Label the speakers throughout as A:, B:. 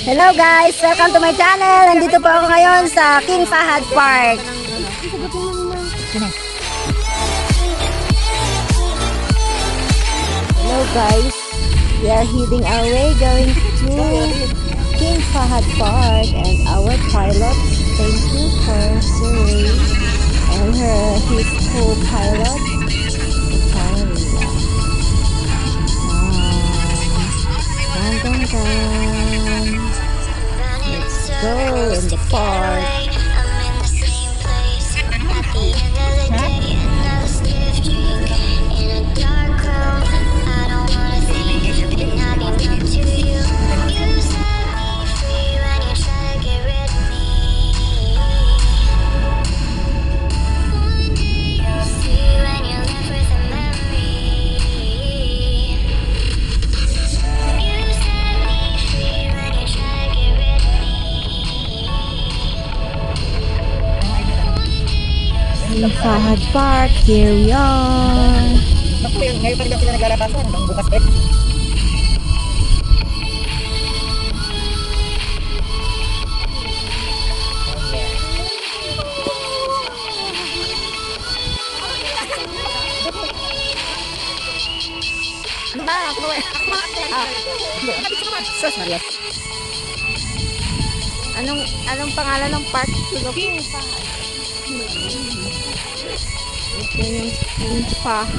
A: Hello guys! Welcome to my channel! Nandito po ako ngayon sa King Fahad Park. Hello guys! We are heading our way going to King Fahad Park and our pilot, thank you for Suri and his co-pilot. Let's go in the park. Fahad Park, here we are.
B: Ngayon pa rin sila naglalabasan hanggang bukas eh.
A: Sus, Maria. Anong pangalan ng park? King Fahad. Ito yung King Fahad.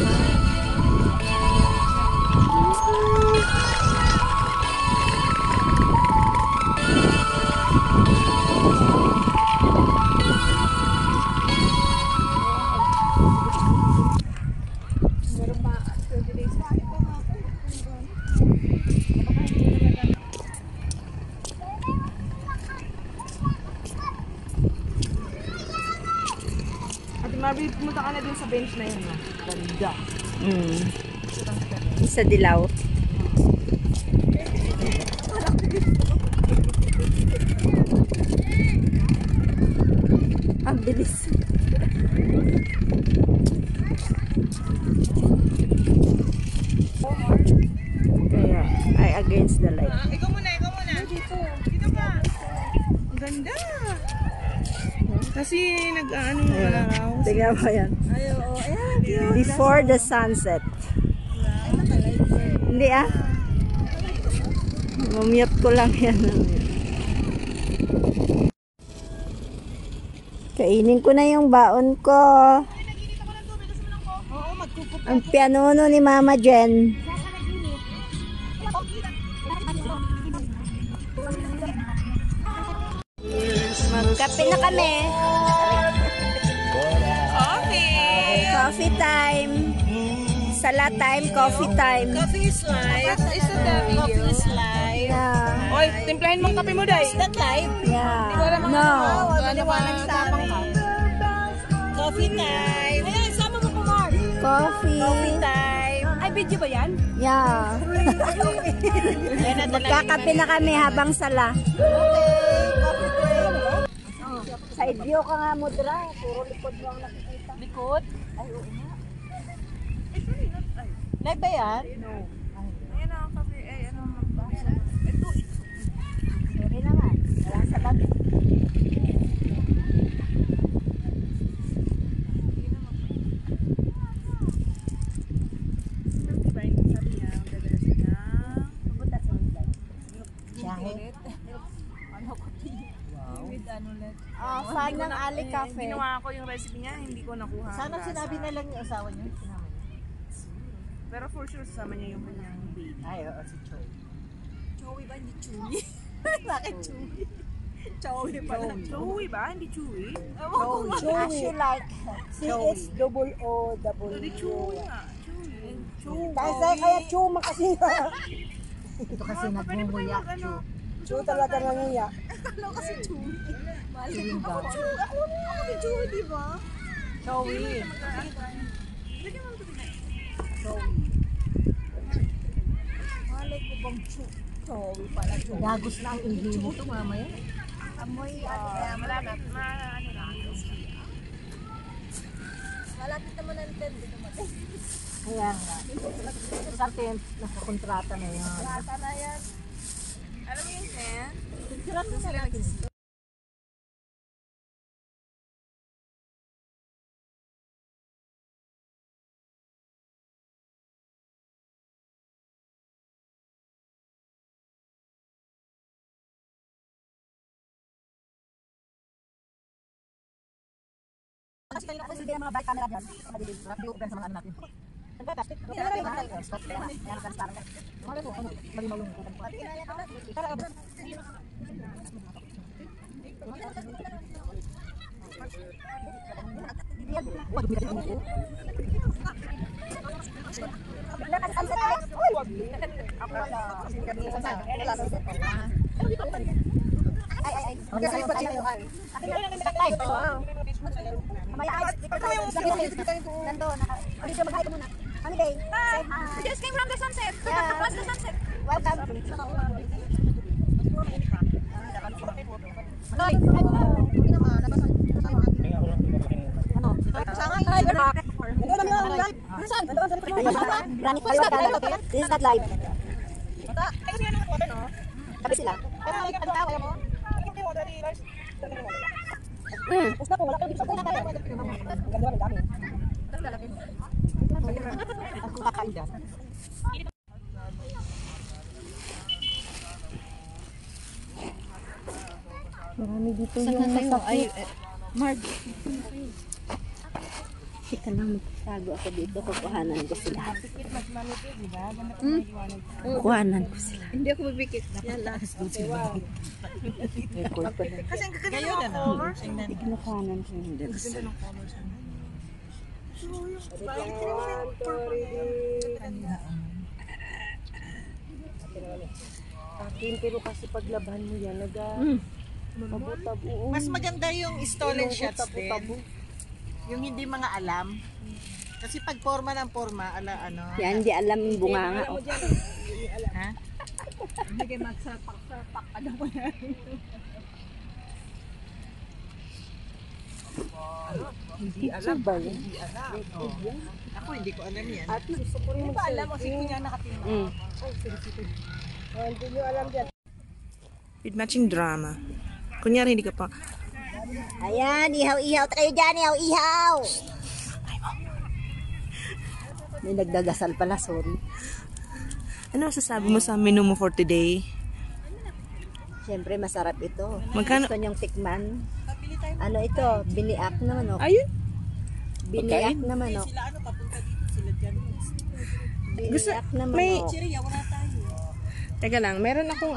C: Marvin, pumunta ka na dun sa bench na yun, no? Ganda.
A: Sa dilaw. Ang bilis. Kaya, ay against the light.
C: Ikaw muna, ikaw muna. Dito ka. Ang ganda. Kasi nag-ano yung araw.
A: Tingnan mo yan. Before the sunset. Hindi ah. Mamute ko lang yan. Kainin ko na yung baon ko. Ang pianono ni Mama Jen. Magkape na kami. Coffee time. Sala time, coffee time.
C: Coffee is live. Is that the video? Coffee is live.
A: Yeah.
C: Oy, timplahin mong kape mo, Day. Is that live?
A: Yeah. No.
C: Maliwanag sa akin. Coffee time. Ay, sama mo po, Mark.
A: Coffee.
C: Coffee time. Ay, video ba yan?
A: Yeah. Magkakape na kami habang sala. Side view ka nga, Mudra. Puro likod mo ang nakikita.
C: Likod?
A: Ay, oo nga.
C: Live ba yan?
A: No.
C: Ayan ang kape. Ay, ano magbasa. Ito.
A: Sorry naman. Wala sa tabi. Fan ng Ali Cafe.
C: Ginawa ko yung recipe niya, hindi ko nakuha.
B: Sana sinabi na lang yung asawa niyo.
C: Pero for sure, sasama niya yung kanyang baby.
B: Ay, oo, si Choy.
C: Chowi ba? Hindi Chewy? Bakit Chewy? Chowi pala. Chowi ba? Hindi Chewy?
A: Chewy. She like C-H-O-O-W.
C: Hindi Chewy nga. Chewy.
A: Kaya chuma kasi.
B: Ito kasi nagmumuya.
A: Chew talaga nangiya.
C: Ano kasi Chewy?
B: Chewing gum.
C: Ako ni Chewy, di ba?
B: Chowi.
C: Lagyan mo ito din.
B: Chowi.
A: Malay ko bang chewy pala.
B: Dagos na ang ihi mo ito mamaya.
A: Amoy,
C: Malapit. Ano lang.
A: malapit naman ang tent.
B: Kaya nga. Sa tent, nakakontrata na yan.
A: Kontrata na yan.
C: Alam mo yung tent? Doon sila nag-stop. Kasi kanina kasi yung mga back camera dyan, madilim, di-open sa mga ano natin. Nagpa-plastic. Stop. Yan, transparent. Malimaw yung We just came from the sunset. Across the sunset. Welcome.
A: This is not live. Tapi sila. Marami dito yung masakit. Mark. Teka lang, magtago ako dito. Kukuhanan ko sila. Kukuhanan ko sila.
C: Hindi ako mabikit. Yan lang. Kasi ang kaganda ng colors.
A: Kinukuhanan ko yung
C: Ang ganda ng colors.
B: Akin, pero kasi paglaban mo yan, mabutabo.
C: Mas maganda yung stolen shots din. Yung hindi mga alam. Kasi pag forma ng forma, ano.
A: yan, hindi alam yung bunganga.
C: Ha? Hindi kayo magsapak-sapak. Ano mo yan?
B: Hindi alam ba yun?
C: Hindi alam. Ako hindi ko alam yan.
B: At gusto ko rin
C: Hindi ba alam mo? Sige niya nakatingin.
B: Hindi nyo alam dyan.
C: With matching drama. Kunyari hindi ka pa.
A: Ayan, ihaw-ihaw. Kayo dyan, ihaw-ihaw. May nagdagasal pala, sorry.
C: Ano masasabi mo sa menu mo for today?
A: Siyempre, masarap ito.
C: Magkano?
A: Gusto niyong tikman? Ano ito? Biniak na manok.
C: Ayun.
A: Biniak na manok.
C: Sila ano, papunta dito sila dyan.
A: Biniak na
C: may-
A: manok.
C: Chiriya, wala tayo. Teka lang, meron akong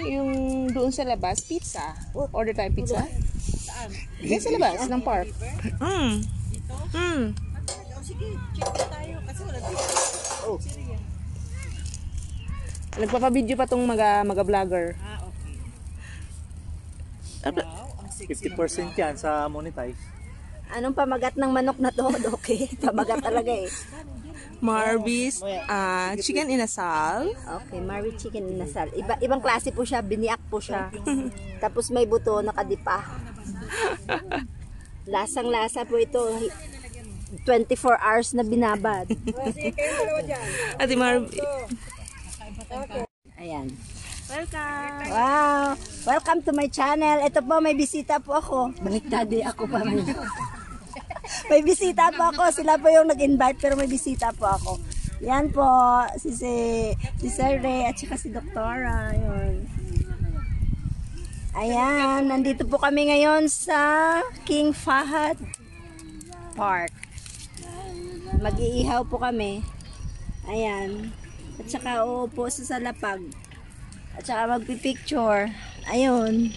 C: yung doon sa labas, pizza. Order tayo pizza? Saan? Diyan sa labas, ng park. Dito? Sige, check tayo. Kasi wala dito.
A: Oh.
C: Nagpapabideo pa tong mga-vlogger. Okay.
D: 50% yan sa monetize.
A: Anong pamagat ng manok na to? Okay, pamagat talaga eh.
C: Marby's chicken inasal.
A: Okay, Mari chicken inasal. Ibang klase po siya, biniak po siya. Tapos may buto, nakadipa. Lasang-lasa po ito. 24 hours na binabad.
C: Ate Marby.
A: Ayan.
C: Welcome.
A: Wow! Welcome to my channel. Ito po, may bisita po ako. Baliktadi ako pa rin. May bisita po ako. Sila po yung nag-invite pero may bisita po ako. Yan po, si Sir Ray at saka si Doktora. Yun. Ayan, nandito po kami ngayon sa King Fahad Park. Mag-iihaw po kami. Ayan. At saka uupo sa salapag. At saka magpipicture. Ayun.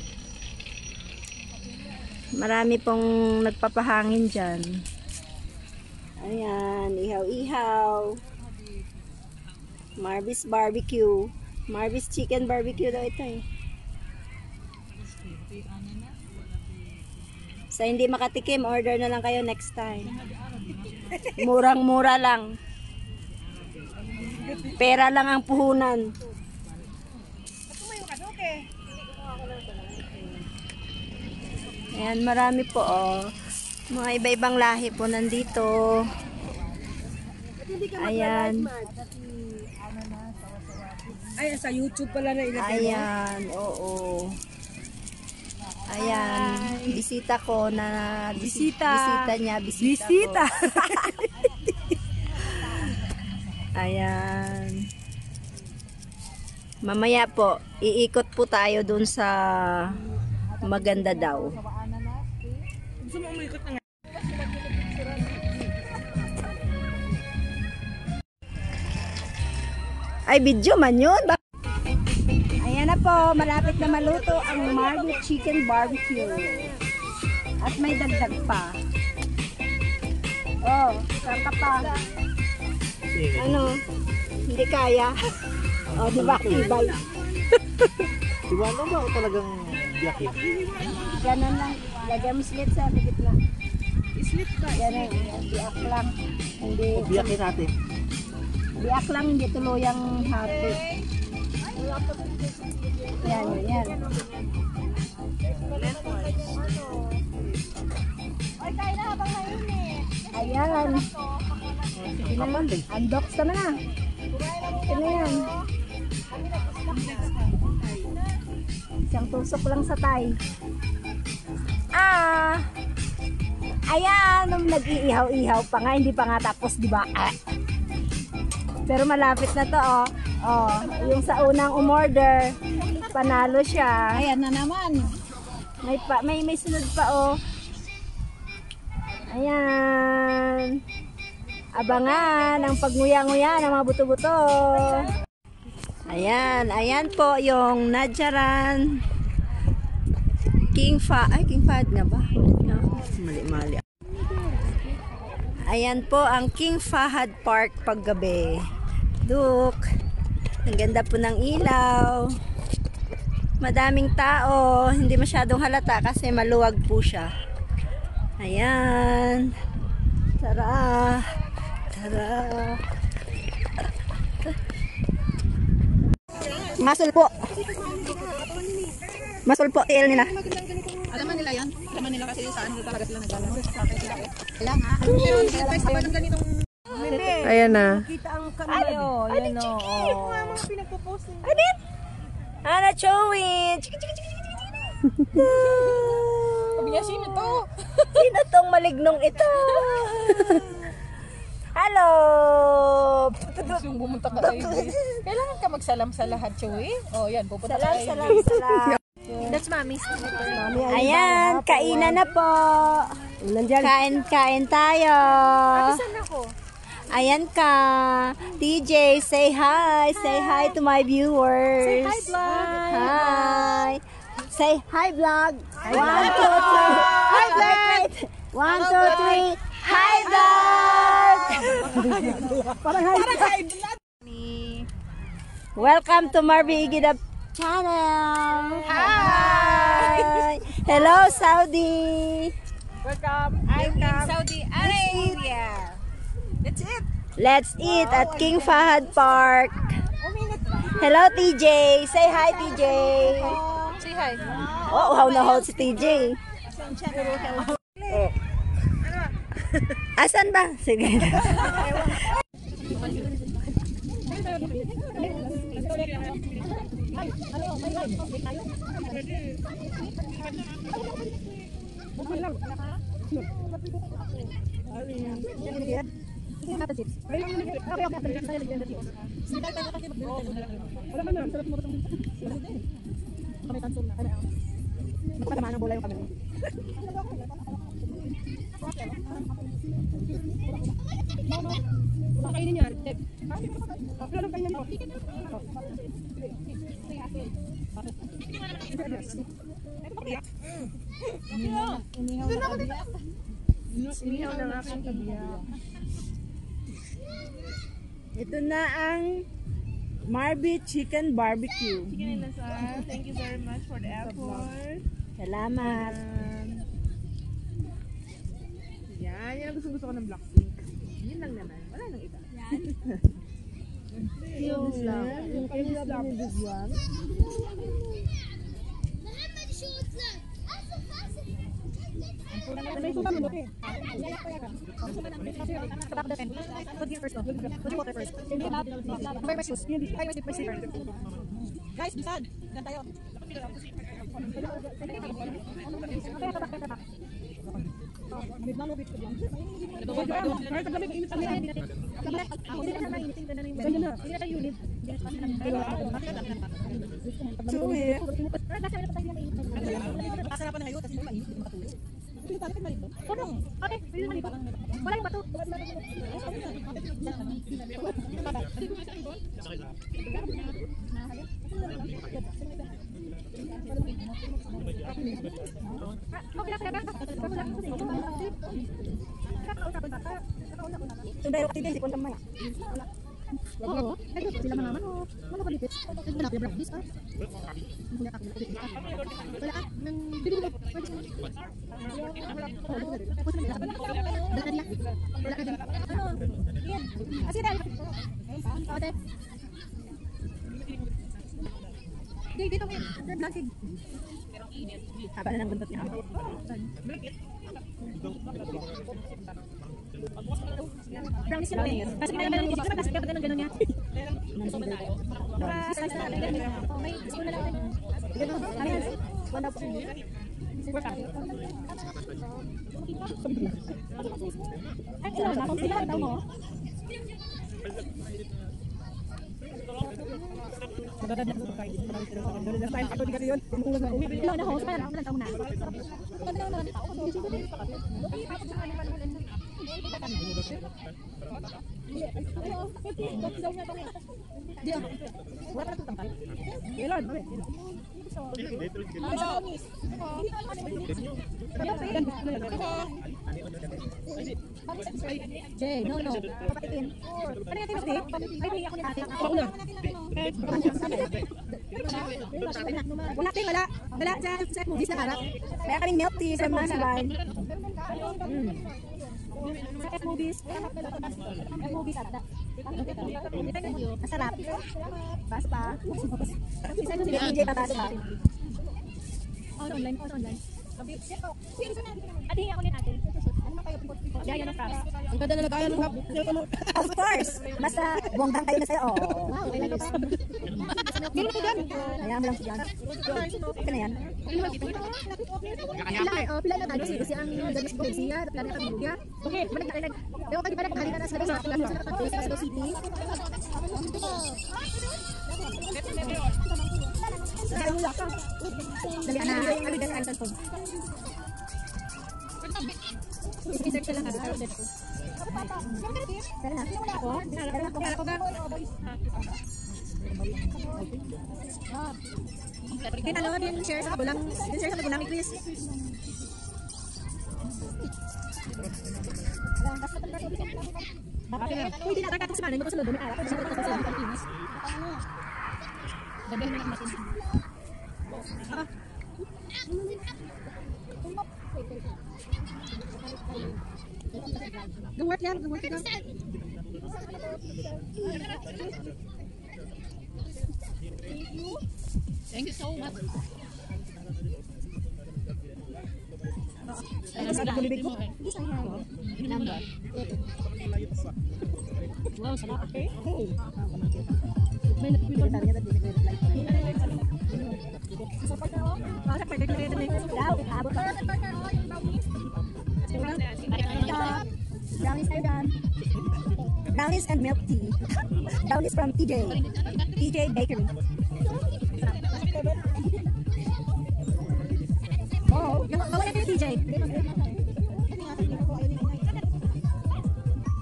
A: Marami pong nagpapahangin dyan. Ayan. Ihaw-ihaw. Marby's Barbecue. Marby's Chicken Barbecue daw ito eh. Sa hindi makatikim, order na lang kayo next time. Murang-mura lang. Pera lang ang puhunan. Ayan, marami po oh. Mga iba-ibang lahi po nandito. Ayan.
B: Ay, sa YouTube pala na ilagay mo.
A: Ayan, oo. Ayan, bisita ko na bisita niya, bisita ko. Ayan. Mamaya po, iikot po tayo dun sa maganda daw.
C: Gusto mo umikot na nga?
A: Ay, video man yun. Ayan na po, malapit na maluto ang Marby Chicken Barbecue. At may dagdag pa. Oh, saan ka pa? Ano? Hindi kaya. Oh, di ba? Ibay.
D: Iwanan ba o talagang biyakin?
A: Ganon lang. Lagyan mo slit sa gitna.
C: Slit ba?
A: Ganon. Biak lang. Hindi.
D: O biyakin natin.
A: Biak lang, hindi tuluyang hati. Yan, yan. Ayan. Unbox ka na. Ito na yan. Isang tusok lang sa tay. Ayan, nag-iihaw-ihaw pa nga, hindi pa nga tapos, di ba? Pero malapit na to, oh. Oh, yung sa unang umorder, panalo siya.
B: Ayan na naman.
A: May sunod pa, oh. Ayan. Abangan ang pagnguya-nguya ng mga buto-buto. Ayan, ayan po yung Nadjaran King Fahad nga ba? Mali-mali. Ayan po ang King Fahad Park paggabi. Look, ang ganda po ng ilaw. Madaming tao, hindi masyadong halata kasi maluwag po siya. Ayan. Tara. Tara. Masul po. Masul po, TL nila.
C: Alaman nila yan. Alaman nila kasi sa ano talaga sila naglalaro. Sa akin sila. Kailan ha? Best pa ng ganitong...
B: Ayan na.
A: Kita ang kanayo. Yan o.
C: Mga pinagpo-post nila.
A: Anit? Ana Chowin.
C: Sabi niya, sino to?
A: Sino tong malignong ito? Hello!
C: Yung bumunta ka tayo. Kailangan ka magsalam sa lahat, Chewy. Oh, yan. Pupunta
A: Salam,
C: tayo.
A: salam, salam.
C: That's Mommy's.
A: Ayan, kainan na po. Kain tayo.
C: Saan ako?
A: Ayan ka. TJ, say hi. Say hi to my viewers.
C: Say hi, vlog.
A: Hi. Say hi, vlog. 1, 2, 3. Hi, vlog. 1, 2, 3. Hi, vlog. Parang hi, vlog. Welcome to Marby Igidab channel. Hi. Hello, Saudi.
C: Welcome. I'm in Saudi Arabia. That's it.
A: Let's eat at King Fahad Park. Hello, TJ. Say hi, TJ.
C: Say hi.
A: Oh, how na how si TJ. Asan ba? Sige. Ito na ang Marby Chicken Barbecue.
C: Thank you very much for the effort.
A: Salamat.
C: Yan, yan ang gusto ko ng Blackpink. Yun lang naman. Wala nang iba.
A: Yung lang.
B: Guys, bisan. Dan tayo.
A: Sundai waktu dia di konten maya. Oo, ay sila manaman o ano ba dito? Hanap yung practice ah. Wala ka nang bibili mo. Wala ka din. Yan. Kasi dahil. Ate. Dito mo. Plastic. Haba na ng buntot niya. Brownies sila eh. Kasi kailangan ng kasi kapag ganun niya. Slice na lang. May spoon na lang. Ganun. Ayan. Wala po. Ay, ilan na? Kung sila daw mo. Ilan na host pa lang. Ilan taon na? Dia. Wala ka tangkal. Ilan? Jay, no. Papatikin. Ano yung tinapit? Ay, ako ni ate. Pauna. Wala dyan. Sa movies na harap. Kaya kaming milk tea sa mga sabahan. Sa F-movies. F-movies ada. Masarap. Bas pa. Isa ko si DJ babas pa. Online. Ati ako din natin. Gaya ng props. Ang ganda na nagaya ng hap. Of course. Basta buwang-bang kayo na sa'yo. Wow, okay lang ito. Hindi mo dyan. Kaya mo lang siya. Ito na yan. Pila na tayo kasi ang danas ko siya. Pila na kami niya. Okay, balik na rin. Pero kami pa nagkakali na nasa Cebu City. Dali na. Kami dali ang cellphone. I-search lang ako. Tara na. Ako ga. Kita lo din share sa bulang. Share sa bulang ni Chris. Uy, di na taka sa manan mo sa loob ni ara. Kasi sa Pilipinas. Gabi na natin. Gawat yan. Thank you so much. Ano sa bulibig mo? Number. Wow, sarap. Okay. May nagpipilitan niya dito. Support ako. Para pwede ko rin. Daw, abot ka. Brownies kayo dyan. Brownies and milk tea. Brownies from TJ Bakery. Oh, bawa natin TJ.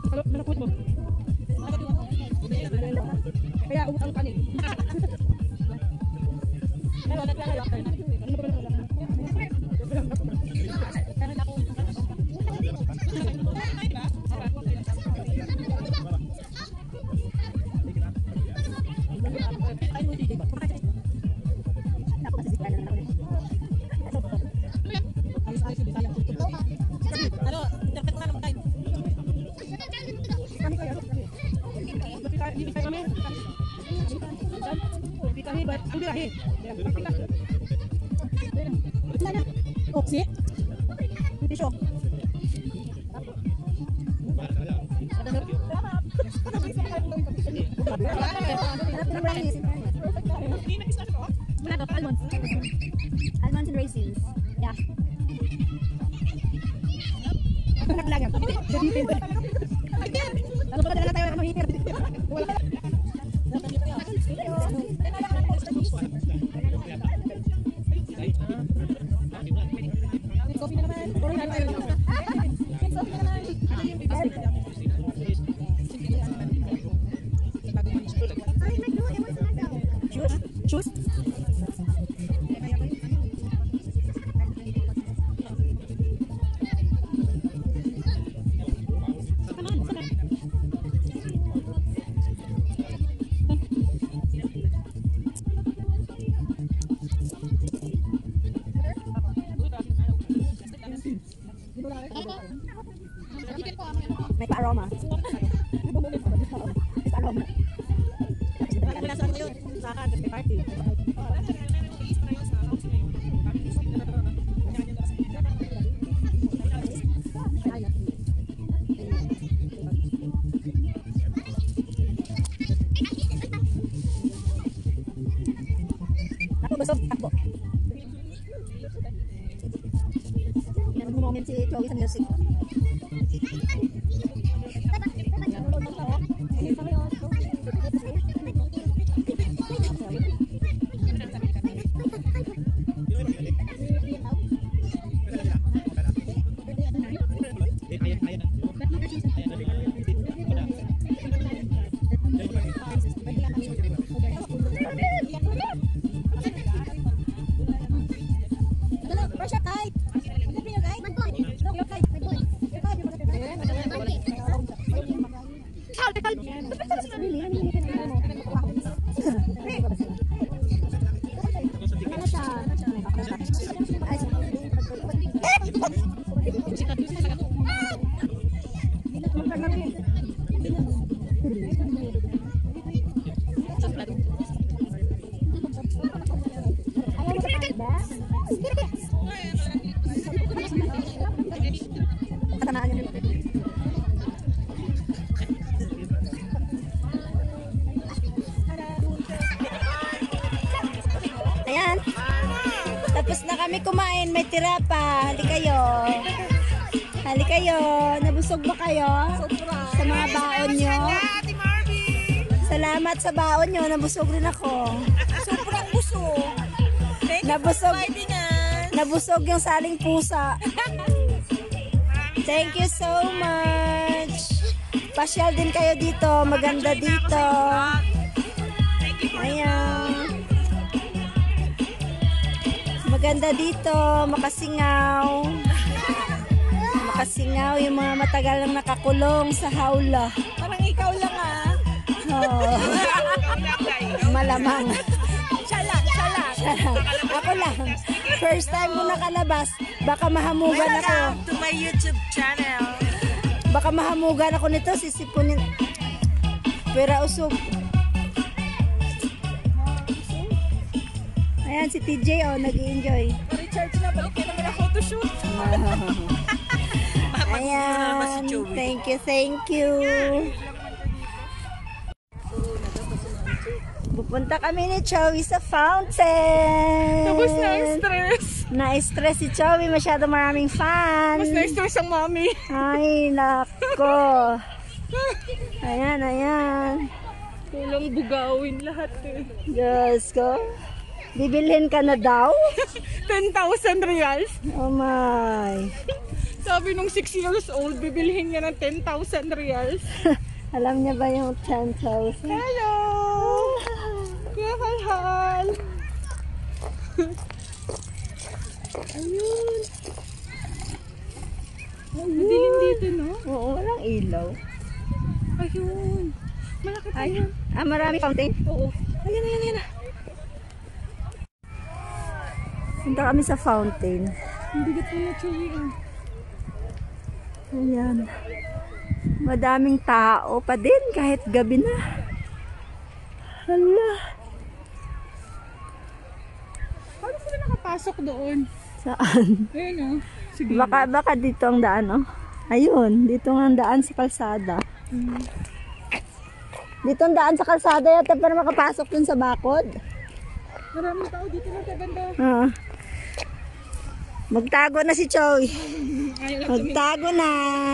A: Halo, malapot mo. Kaya ang kanin. Pero naglalaro ako. Oh, see? Hindi siya. Wala Almonds. Almonds and raisins. Yeah. Choose. May pa-aroma. May pa-aroma. Ako busog, takbo. Yan ang moment si Chloe sa music. Ayan. Tapos na kami kumain. May tira pa. Hali kayo. Hali kayo. Nabusog ba kayo? Sa mga baon nyo? Salamat sa baon nyo. Nabusog rin ako.
B: Sobrang busog.
A: Nabusog. Nabusog yung saling pusa. Thank you so much. Pasyal din kayo dito. Maganda dito. Ayan. Maganda dito. Makasingaw. Makasingaw yung mga matagal nang nakakulong sa hawla.
B: Parang ikaw lang ah.
A: Oh. Malamang.
B: Siya lang.
A: Ako lang. First time ko nakalabas. Baka mahamugan ako.
B: Welcome to my YouTube channel.
A: Baka mahamugan ako nito. Sisipunin. Pera usog. Ayan si TJ oh. Nag-i-enjoy.
B: Recharge na. Balik ka naman ako to shoot.
A: Ayan. Thank you. Pupunta kami ni Chowi sa fountain.
C: Tapos na-stress.
A: Na-stress si Chowi. Masyado maraming fans.
C: Mas na-stress ang mami.
A: Ay, nako. Ayan.
C: Walang bugawin lahat eh.
A: Diyos ko. Bibilhin ka na daw?
C: 10,000 reals.
A: Oh my.
C: Sabi nung 6 years old, bibilhin niya ng 10,000 reals.
A: Alam niya ba yung 10,000?
C: Hello! Kuya Halhal! Ayun. Madilim dito, no?
A: Oo, walang ilaw.
C: Ayun. Malaki pa
A: Ay,
C: yun.
A: marami fountain?
C: Oo.
A: Ayan. Punta kami sa fountain.
C: Ang bigat mo na, Chewy.
A: Ayan. Madaming tao pa din kahit gabi na. Hala.
C: Paano sila nakapasok doon?
A: Saan?
C: Ayun, oh. Sige.
A: Baka dito ang daan, oh. Ayun, dito ang daan sa kalsada. Dito ang daan sa kalsada yata para makapasok dun sa bakod.
B: Maraming tao dito na kaganda.
A: Magtago na si Choi. Magtago na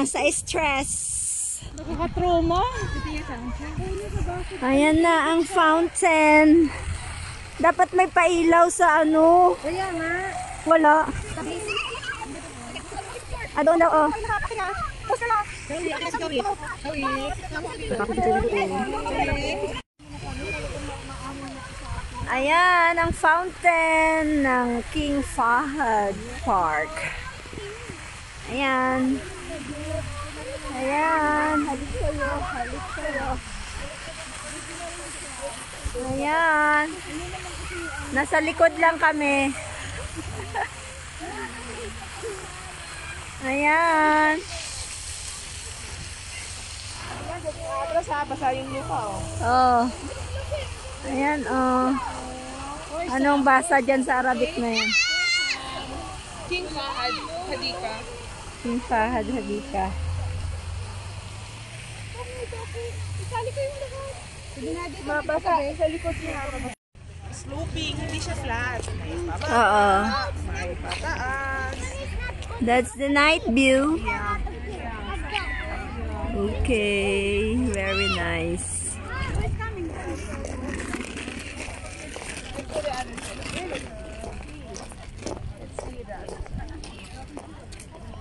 A: sa stress.
B: Nakaka-trauma.
A: Ayan na ang fountain. Dapat may pailaw sa ano.
B: Kaya nga.
A: Wala. Doon daw, oh. Ayan ang fountain ng King Fahad Park. Ayan. Ayan. Halik kayo. Halik kayo. Ayan. Nasa likod lang kami. Ayan.
C: Atras ha, basa yung lupa oh.
A: Oh. Ayan, oh. Anong basa dyan sa Arabic na yan?
C: King Fahad Hadika.
A: King Fahad Hadika.
B: Isali ko yung lahat.
C: Mabasa sa likod niya. Sloping, hindi siya flat. May baba,
A: Oo.
C: may pataas.
A: That's the night view. Okay, very nice.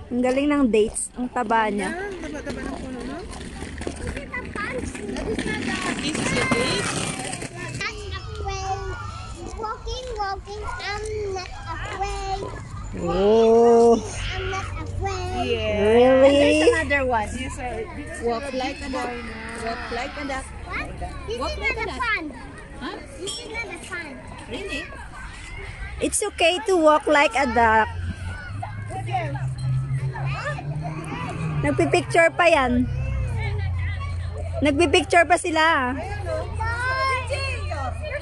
A: Ang galing ng dates, ang taba niya.
C: Taba-taba ng puno, no? This is your date?
E: Walking, walking, I'm not afraid.
A: Oh,
E: I'm not afraid.
C: Yeah.
A: really?
B: Another one.
C: Yes, sir.
B: Walk like a duck. Walk like a duck.
E: What? This
B: Walk
E: is
B: like
E: not
B: that.
E: fun.
B: Huh?
E: This is not fun.
B: Really?
A: It's okay to walk like a duck. Nagpipicture pa yan. Nagpipicture pa sila.
B: Here's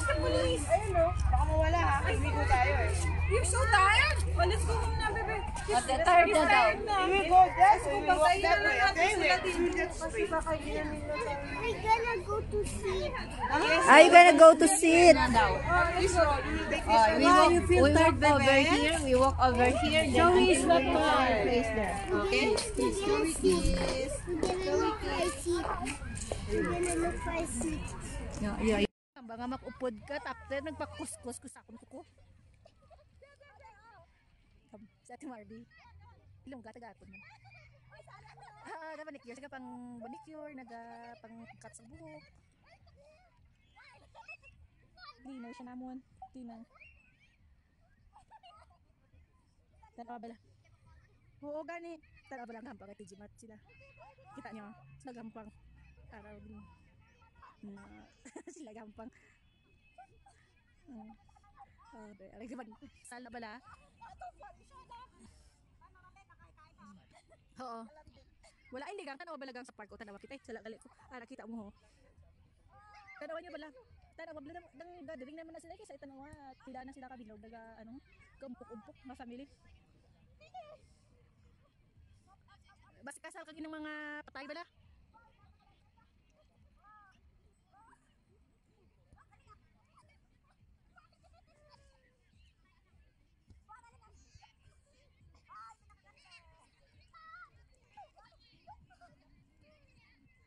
B: the police.
C: Ayun, no? Baka mawala ha. Ibigo tayo eh.
B: You're so tired. Oh, let's go home na, bebe.
C: Tired na daw. We go that way. We walk that way. Okay, wait. Shoot that straight.
E: We're gonna go to sleep.
A: Are you gonna go to sit?
C: This road. We will take this road.
B: We walk over here. We walk over here. Joey is not tired.
E: Okay? We're gonna see. We're gonna look for a seat. We're gonna look for a seat.
A: Baka makupod ka, tapos nagpakuskus ko sa akong kuko. Sa ating Marby. Ilong gata-gatod mo. Nagmanicure, pang manicure, pang cut sa buhok. Cleaner siya namon. Cleaner. Tanawa bala. Oo, gani. Tanawa bala ang gampang at tijimat sila. Kita nyo, sila gampang. Araw din. Sila gampang. Aray naman, sala bala. Oo. Wala ay ligang tanawa balagang sa park o tanawa kita. Sala gali ko. Nakita mo ho. Tanawa niyo bala. Tanawa bala dang gathering naman na sila kaysa tanawa. Tila na sila kabilog daga kumpok-umpok na family. Basta kasal kag ng mga patay bala.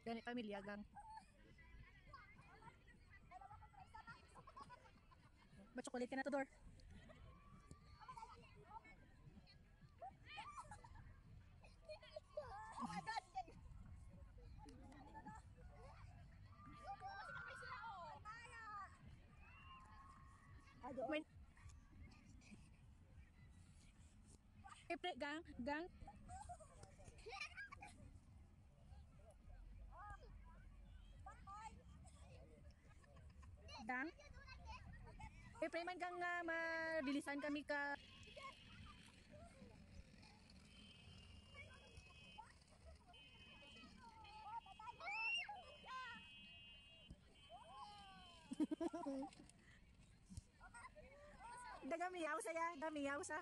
A: Gani pamilya gang. Chocolate ka na to, Dor. Gang. Dang. Preman kang madilisan kami ka. Dagamiyaw saya, damiyaw sa.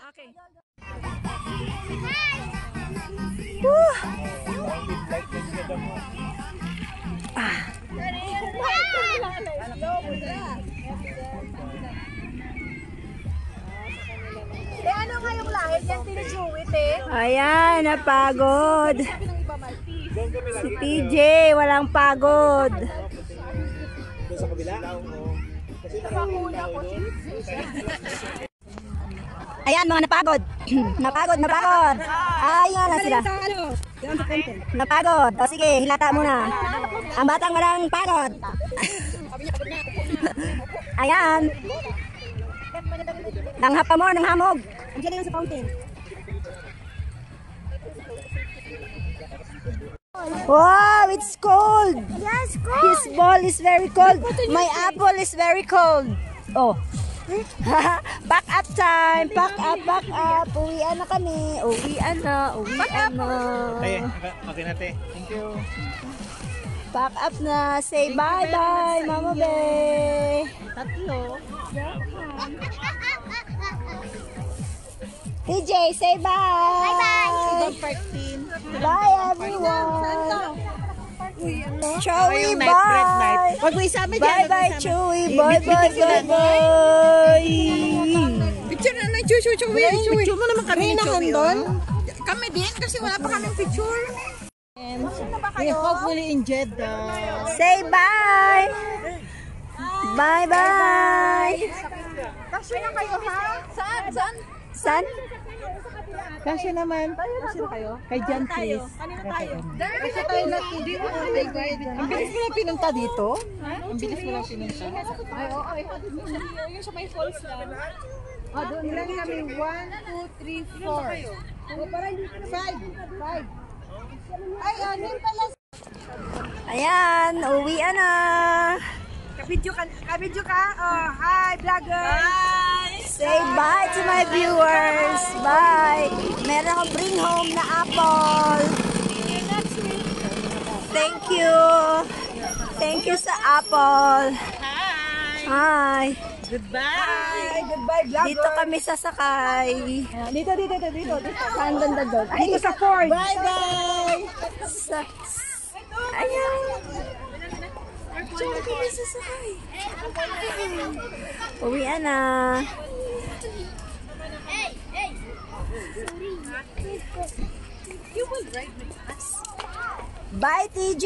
C: Okay.
A: Ayan, napagod. Si TJ, walang pagod.
D: Doon sa kabila?
A: Ayan, mga napagod. napagod. Ayan na sila. Napagod. O sige, hilata muna. Ang batang walang pagod. Ayan. Nanghap pa mo, nanghamog. Andiyan lang sa fountain. Wow, it's cold. Yes, cold. His ball is very cold. My apple is very cold. Oh. Back up time. Back up. Uwian na kami. Uwian na.
D: Ay, okay na te. Thank you.
A: Back up na. Say bye-bye, Mama Bay.
D: Tatlo.
A: TJ, say bye. Bye-bye. Bye, everyone. Chewy, bye.
C: Wag mo isama dyan.
A: Bye-bye, Chewy. Bye-bye.
C: Picture na lang, Chewy. Picture mo naman kami ni Chewy. Kami din, kasi wala pa kaming picture. We hopefully in Jeddah.
A: Say bye. Bye-bye.
C: Kasi na kayo, ha? Saan?
A: San?
C: Kasi naman. Kasi na kayo? Kay Jan, please. Kanina tayo. Kasi tayo na hindi mo ang bilis mo lang pinunta dito? Ang bilis mo lang pinunta? Ay, oo. Yung sa may falls lang. Doon lang kami. 1, 2, 3, 4. 5. Ay, anin pala.
A: Ayan, uwian na.
C: Kabidyo ka? Oh, hi, vlogger. Bye.
A: Say bye to my viewers. Bye. Meron akong bring home na apple. Thank you. Thank you sa apple. Hi.
C: Goodbye. Goodbye, vlogger.
A: Dito kami sasakay.
C: Dito.
A: Saan banda doon? Ay,
C: Dito sa Ford.
A: bye-bye. Ayan. Diyan kami sasakay. Uwian na. Bye, TJ.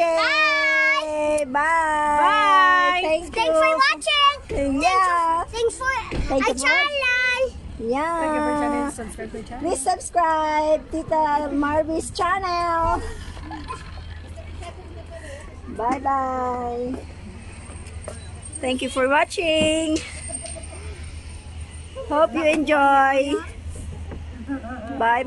A: Bye. Thank you.
E: Thanks for watching.
A: Yeah.
E: Thanks for
A: Thank you
E: our channel.
A: Yeah. Please subscribe Tita Marvy's channel. Bye-bye. Thank you for watching. Hope you enjoy. Bye.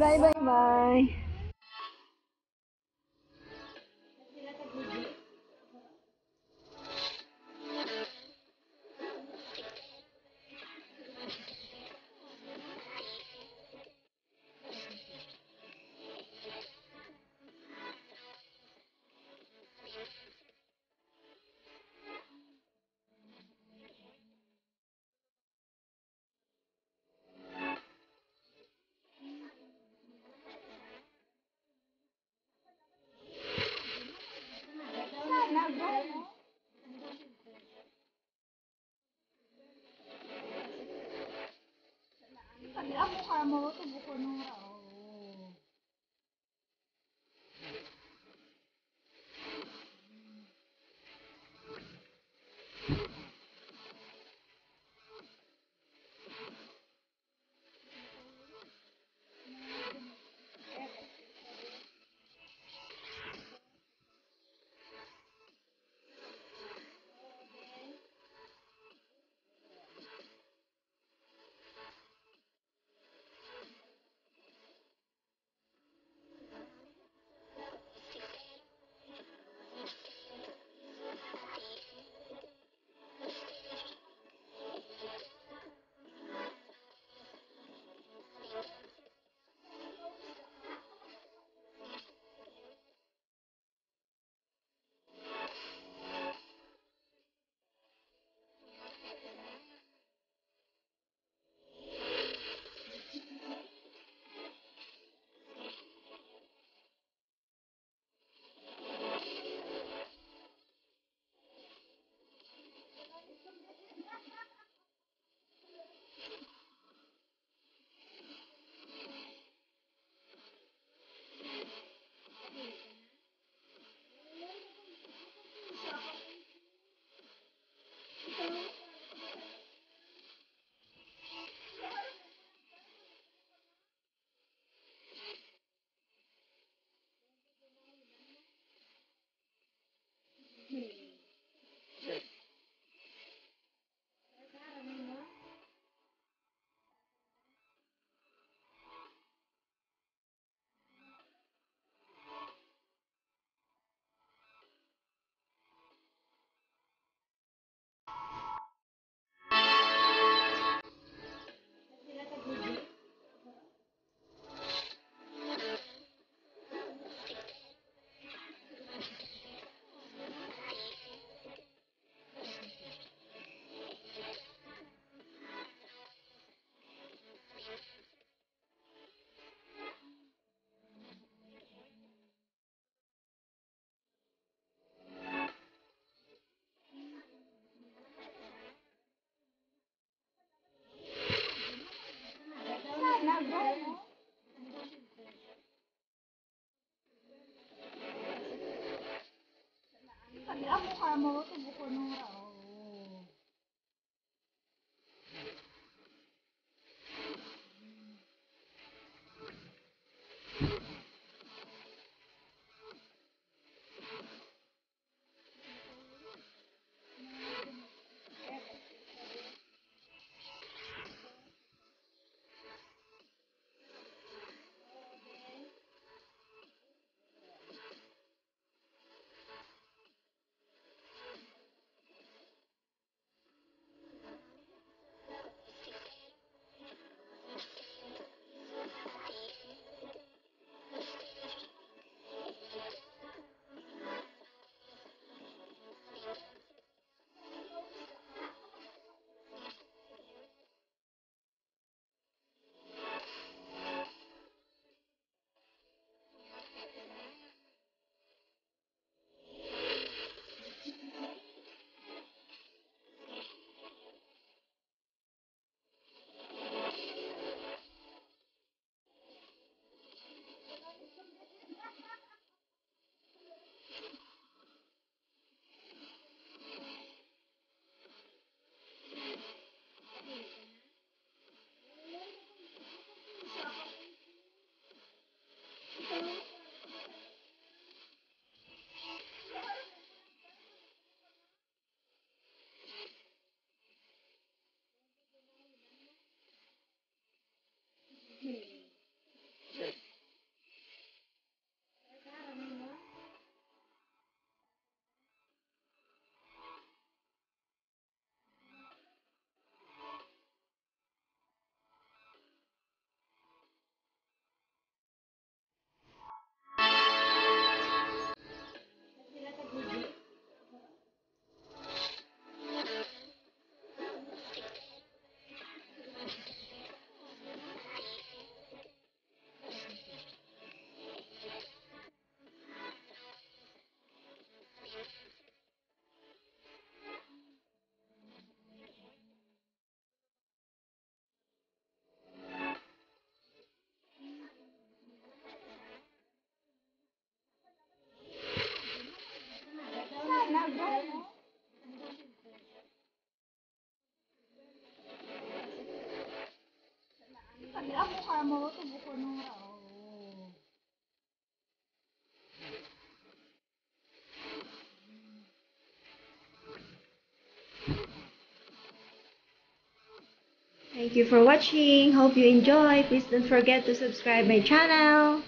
A: Thank you for watching. Hope you enjoy. Please don't forget to subscribe my channel.